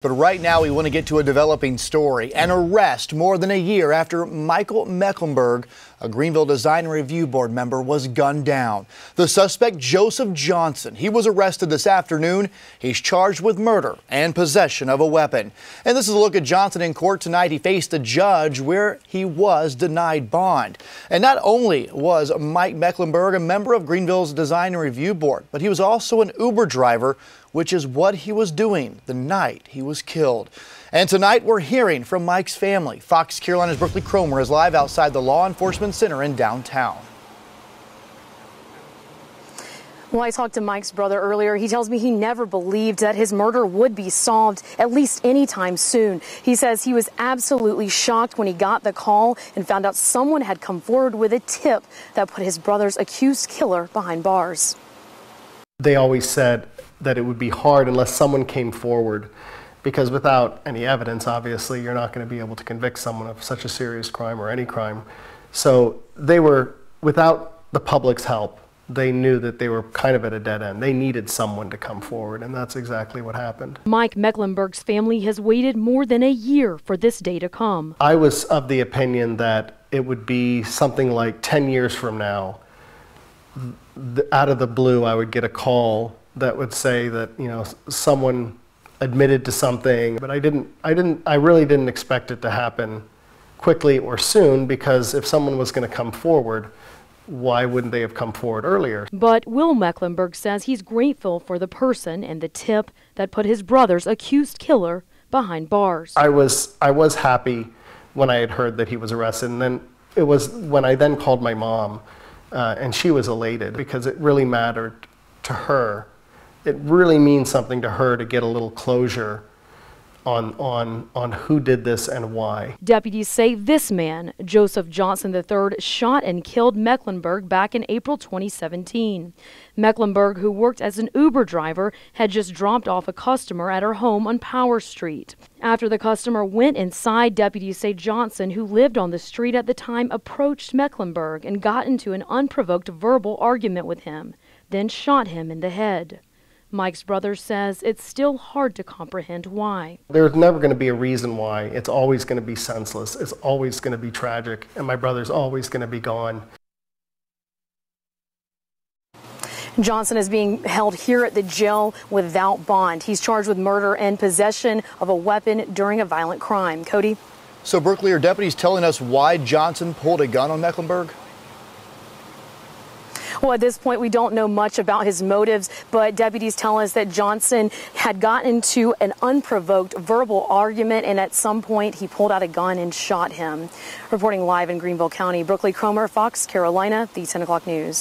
But right now we want to get to a developing story. An arrest more than a year after Michael Mecklenburg, a Greenville Design and Review Board member, was gunned down. The suspect, Joseph Johnson, he was arrested this afternoon. He's charged with murder and possession of a weapon. And this is a look at Johnson in court tonight. He faced a judge where he was denied bond. And not only was Mike Mecklenburg a member of Greenville's Design and Review Board, but he was also an Uber driver, which is what he was doing the night he was killed. And tonight we're hearing from Mike's family. Fox Carolina's Brookley Cromer is live outside the Law Enforcement Center in downtown. Well, I talked to Mike's brother earlier. He tells me he never believed that his murder would be solved, at least anytime soon. He says he was absolutely shocked when he got the call and found out someone had come forward with a tip that put his brother's accused killer behind bars. They always said that it would be hard unless someone came forward, because without any evidence, obviously, you're not going to be able to convict someone of such a serious crime or any crime. So they were, without the public's help, they knew that they were kind of at a dead end. They needed someone to come forward, and that's exactly what happened. Mike Mecklenburg's family has waited more than a year for this day to come. I was of the opinion that it would be something like 10 years from now, out of the blue, I would get a call that would say that, you know, someone admitted to something, but I really didn't expect it to happen quickly or soon, because if someone was going to come forward, why wouldn't they have come forward earlier? But Will Mecklenburg says he's grateful for the person and the tip that put his brother's accused killer behind bars. I was happy when I had heard that he was arrested, and then it was when I then called my mom, and she was elated because it really mattered to her. It really means something to her to get a little closure on who did this and why. Deputies say this man, Joseph Johnson III, shot and killed Mecklenburg back in April 2017. Mecklenburg, who worked as an Uber driver, had just dropped off a customer at her home on Power Street. After the customer went inside, deputies say Johnson, who lived on the street at the time, approached Mecklenburg and got into an unprovoked verbal argument with him, then shot him in the head. Mike's brother says it's still hard to comprehend why. There's never going to be a reason why. It's always going to be senseless. It's always going to be tragic, and my brother's always going to be gone. Johnson is being held here at the jail without bond. He's charged with murder and possession of a weapon during a violent crime. Cody? So, Brookley, are deputies telling us why Johnson pulled a gun on Mecklenburg? Well, at this point, we don't know much about his motives, but deputies tell us that Johnson had gotten into an unprovoked verbal argument, and at some point he pulled out a gun and shot him. Reporting live in Greenville County, Brookley Cromer, Fox Carolina, the 10 o'clock news.